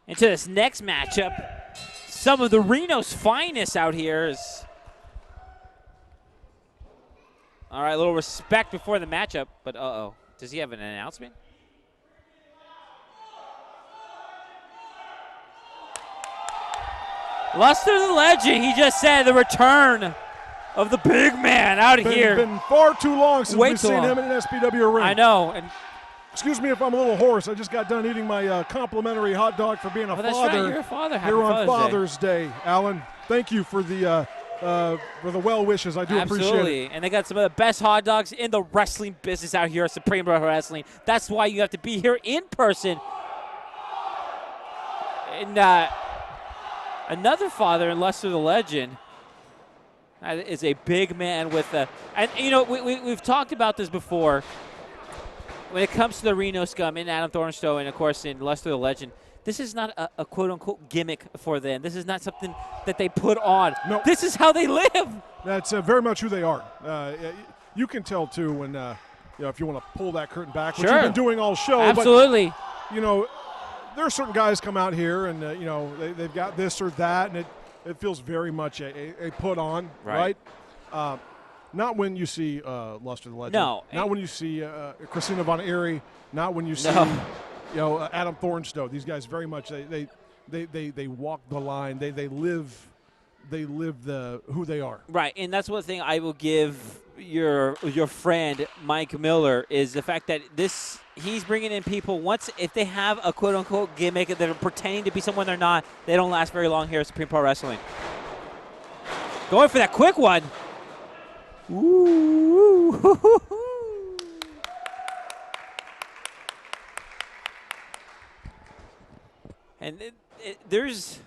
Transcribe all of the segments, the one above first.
into this next matchup. Some of the Reno's finest out here is. All right, a little respect before the matchup, but uh-oh. Does he have an announcement? Luster the Legend, he just said the return of the big man out here. Been far too long since we've seen him in an SPW ring. I know. And excuse me if I'm a little hoarse. I just got done eating my complimentary hot dog for being a father. That's right. You're a father. Happy here on Father's Day, Alan. Thank you for the well wishes. I do appreciate it. Absolutely. And they got some of the best hot dogs in the wrestling business out here at Supreme Pro Wrestling. That's why you have to be here in person. And another father in Luster the Legend is a big man with a. And, you know, we've talked about this before. When it comes to the Reno Scum in Adam Thornstowe and, of course, in Luster the Legend, this is not a quote-unquote gimmick for them. This is not something that they put on. No. This is how they live. That's very much who they are. You can tell, too, when, if you want to pull that curtain back, which Sure. you've been doing all show. Absolutely. But, there are certain guys come out here and, they've got this or that, and it feels very much a put on, right? Not when you see Luster the Legend. No. Not when you see Christina Von Eerie. Not when you see, Adam Thornstowe. These guys very much they walk the line. They live the who they are. Right, and that's one thing I will give your friend Mike Miller is the fact that he's bringing in people if they have a quote unquote gimmick that are pretending to be someone they're not, they don't last very long here at Supreme Pro Wrestling. Going for that quick one. Ooh. And there's,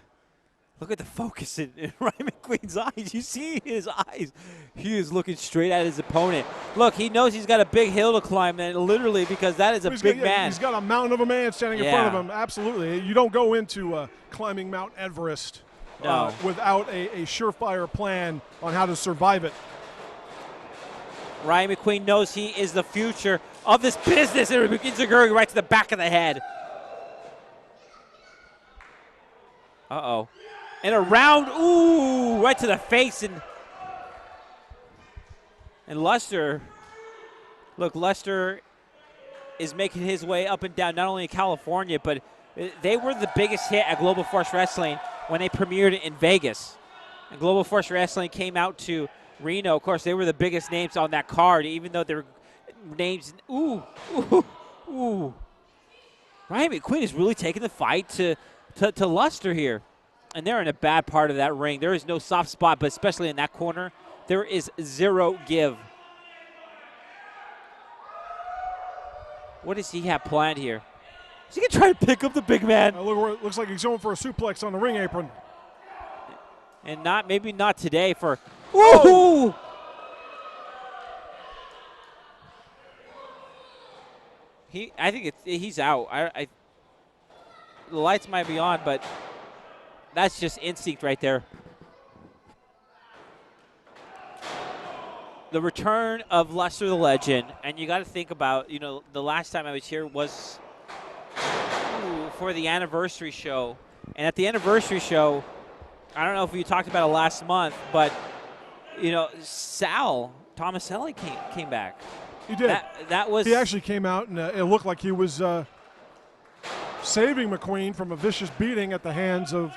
look at the focus in Ryan McQueen's eyes. You see his eyes. He is looking straight at his opponent. Look, he knows he's got a big hill to climb, and literally because that is a big man. He's got a mountain of a man standing in front of him. Absolutely. You don't go into climbing Mount Everest without a surefire plan on how to survive it. Ryan McQueen knows he is the future of this business, and it begins to go right to the back of the head. Uh-oh. And around, right to the face. And Luster, look, Luster is making his way up and down, not only in California, but they were the biggest hit at Global Force Wrestling when they premiered in Vegas. And Global Force Wrestling came out to Reno. Of course, they were the biggest names on that card, even though their names, Ryan McQueen is really taking the fight to Luster here. And they're in a bad part of that ring. There is no soft spot, but especially in that corner, there is zero give. What does he have planned here? Is he going to try to pick up the big man? Looks like he's going for a suplex on the ring apron. And maybe not today for... Ooh! I think he's out. The lights might be on, but that's just instinct right there. The return of Luster the Legend, and you got to think about, the last time I was here was for the anniversary show. And at the anniversary show, I don't know if we talked about it last month, but Sal Tomaselli came back. He did. That was. He actually came out, and it looked like he was saving McQueen from a vicious beating at the hands of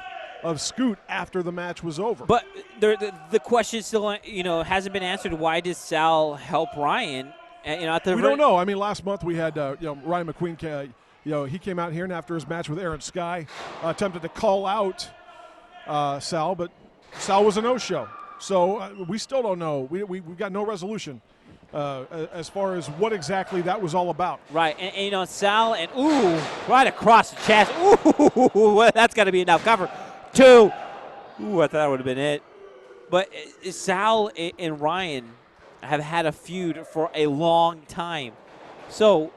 Scoot after the match was over. But the question still, hasn't been answered. Why did Sal help Ryan? We don't know. I mean, last month we had Ryan McQueen. He came out here, and after his match with Aaron Sky, attempted to call out Sal, but Sal was a no-show. So we still don't know. We've got no resolution as far as what exactly that was all about. Right, and Sal, and right across the chest. That's got to be enough cover. 2. I thought that would have been it. But Sal and Ryan have had a feud for a long time. So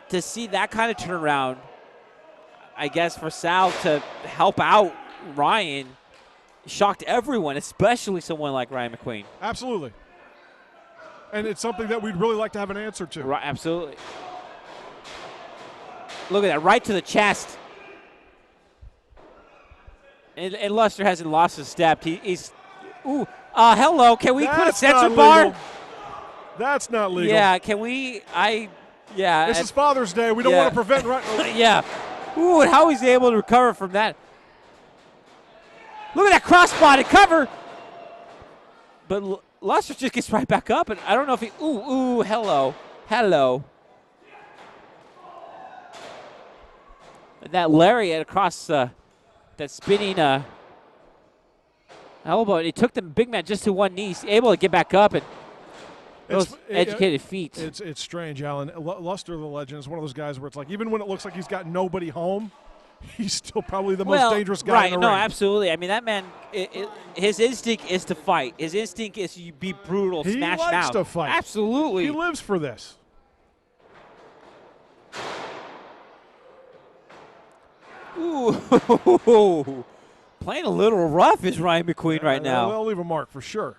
to see that kind of turnaround, I guess for Sal to help out Ryan shocked everyone, especially someone like Ryan McQueen. Absolutely. And it's something that we'd really like to have an answer to. Right, absolutely. Look at that, right to the chest. And Luster hasn't lost a step. He's ooh. Hello. Can we put a censor not bar? legal. That's not legal. Yeah. Can we? Yeah. This is Father's Day. We don't want to prevent. Yeah. Ooh, and how he's able to recover from that. Look at that cross-body cover. But Luster just gets right back up, and I don't know if he. Ooh. Hello. And that lariat across that spinning elbow, and he took the big man just to one knee. He's able to get back up and those educated feet. It's strange, Alan. Luster, the legend, is one of those guys where it's like even when it looks like he's got nobody home, he's still probably the most dangerous guy in the ring. No, absolutely. I mean, that man, his instinct is to fight. His instinct is to be brutal, smash him out. He likes to fight. Absolutely. He lives for this. Ooh. Playing a little rough is Ryan McQueen right now. They'll leave a mark for sure.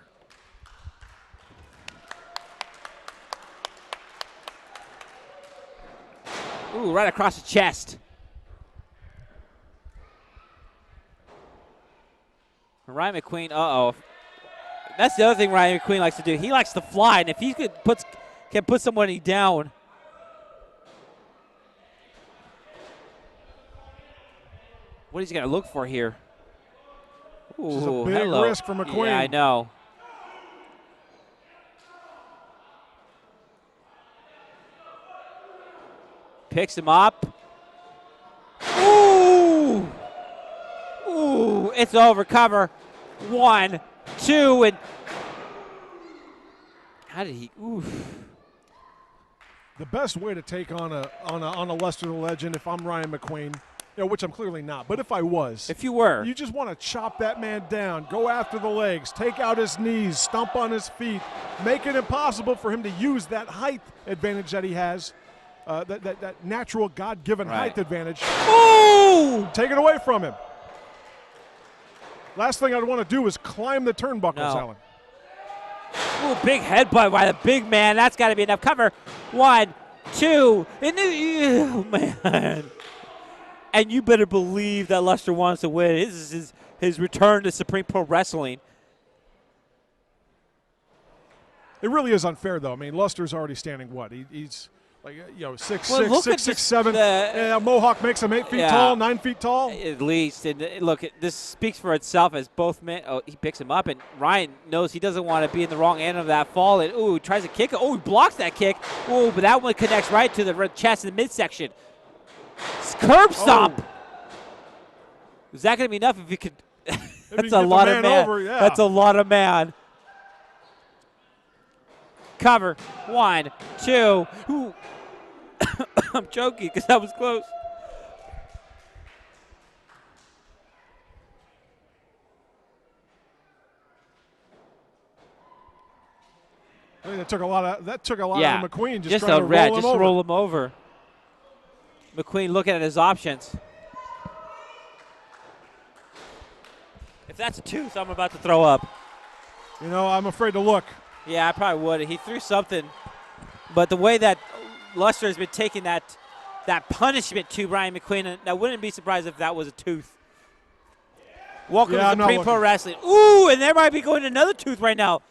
Ooh, right across the chest. Ryan McQueen, That's the other thing Ryan McQueen likes to do. He likes to fly, and if he can put somebody down. What is he going to look for here? Ooh, this is a big risk for McQueen. Yeah, I know. Picks him up. Ooh! Ooh, it's over. Cover. 1, 2, and how did he? Oof. The best way to take on a Lester the Legend, if I'm Ryan McQueen, which I'm clearly not, but if I was, if you were, you just want to chop that man down, go after the legs, take out his knees, stomp on his feet, make it impossible for him to use that height advantage that he has, that natural God-given height advantage. Ooh! Take it away from him. Last thing I'd want to do is climb the turnbuckles, Alan. Ooh, big headbutt by the big man. That's got to be enough. Cover. 1, 2, and oh, man. And you better believe that Luster wants to win. This is his return to Supreme Pro Wrestling. It really is unfair, though. I mean, Luster's already standing what? He's like 6'6", Mohawk makes him 8 feet tall, 9 feet tall. At least. And look, this speaks for itself as both men. Oh, he picks him up, and Ryan knows he doesn't want to be in the wrong end of that fall. And he tries to kick it. Oh, he blocks that kick. Oh, but that one connects right to the chest in the midsection. Curb stomp. Oh. Is that going to be enough if you could? That's a lot of man. That's a lot of man. Cover. 1, 2. Ooh. I'm choking because that was close. I mean, that took a lot out of McQueen. Just roll him over. McQueen looking at his options. If that's a tooth, I'm about to throw up. I'm afraid to look. Yeah, I probably would. He threw something. But the way that Luster has been taking that punishment to Ryan McQueen, and I wouldn't be surprised if that was a tooth. Welcome to Supreme Pro Wrestling. Ooh, and there might be going another tooth right now.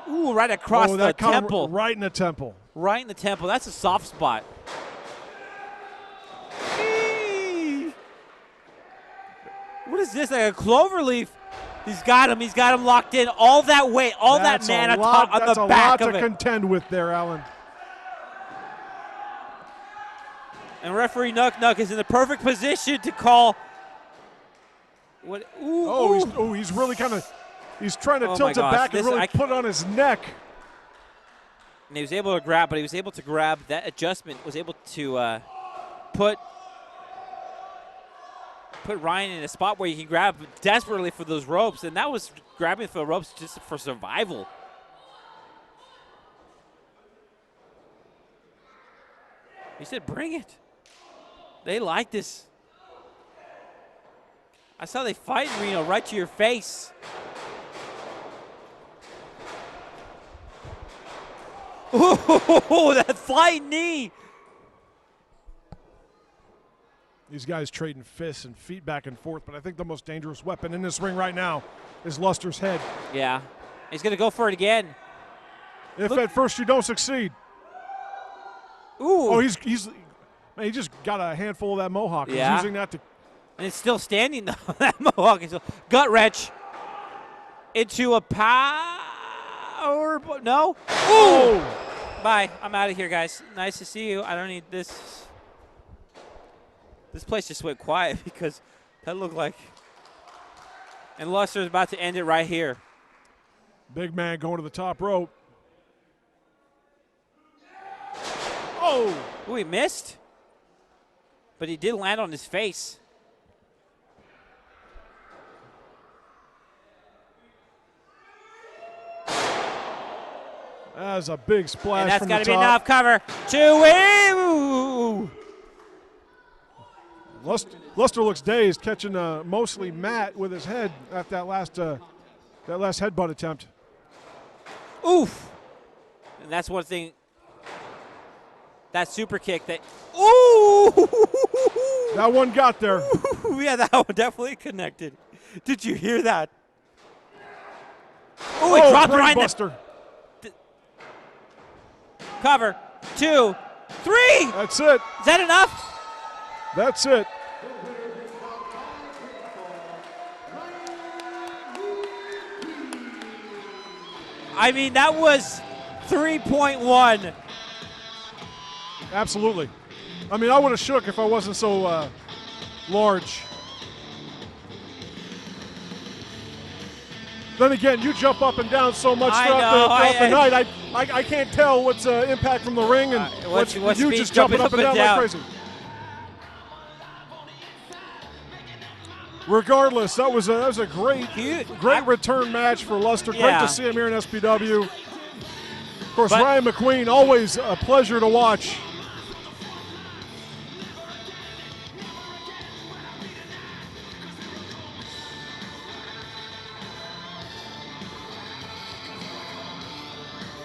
Ooh, right across the temple. Right in the temple. Right in the temple. That's a soft spot. What is this? Like a clover leaf? He's got him. He's got him locked in. All that weight, all that man on the back of it. That's a lot to contend with there, Alan. And referee Nuck is in the perfect position to call. What? Ooh, he's really he's trying to tilt it back and really put on his neck. And he was able to grab, but he was able to grab that adjustment, was able to put Ryan in a spot where he can grab desperately for those ropes, and that was grabbing for the ropes just for survival. He said, bring it. They like this. I saw they fight in Reno right to your face. Ooh, that flying knee. These guys trading fists and feet back and forth, but I think the most dangerous weapon in this ring right now is Luster's head. Yeah. He's going to go for it again. If at first you don't succeed. Ooh. Oh, man, he just got a handful of that mohawk. Yeah. He's using that to. And it's still standing, though. That mohawk is gut wrench into a power. No. Ooh. Oh. Bye. I'm out of here, guys. Nice to see you. I don't need this. This place just went quiet because that looked like. And Luster's about to end it right here. Big man going to the top rope. Oh! Ooh, he missed. But he did land on his face. That's a big splash. And that's from got the to be top. enough cover to win. Ooh. Luster looks dazed, catching mostly Matt with his head at that last headbutt attempt. Oof. And that's one thing. That super kick that. Ooh. That one got there. Ooh, yeah, that one definitely connected. Did you hear that? Ooh, he dropped right in buster. Cover. 2, 3. That's it. Is that enough? That's it. I mean, that was 3.1. Absolutely. I mean, I would have shook if I wasn't so large. Then again, you jump up and down so much throughout the night. I can't tell what's impact from the ring and what's you just jumping up and down like crazy. Regardless, that was a great return match for Luster. Great to see him here in SPW. Of course, Ryan McQueen, always a pleasure to watch.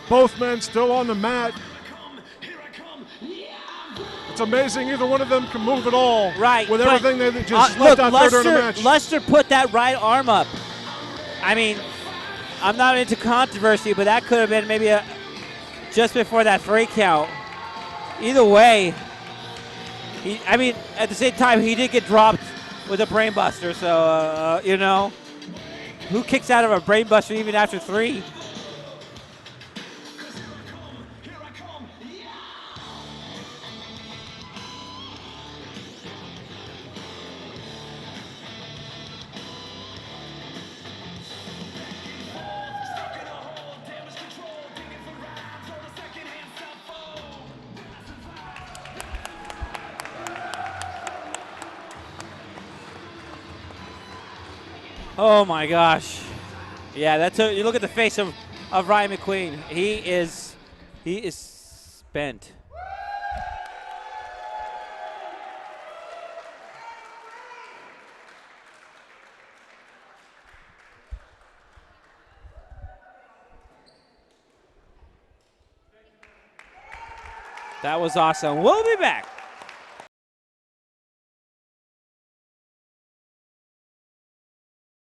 Both men still on the mat. It's amazing either one of them can move at all. Right. With everything they just left out there during the match. Luster put that right arm up. I mean, I'm not into controversy, but that could have been maybe just before that 3 count. Either way, at the same time, he did get dropped with a brainbuster. So, who kicks out of a brainbuster even after 3? Oh my gosh. Yeah, you look at the face of Ryan McQueen. He is spent. That was awesome. We'll be back.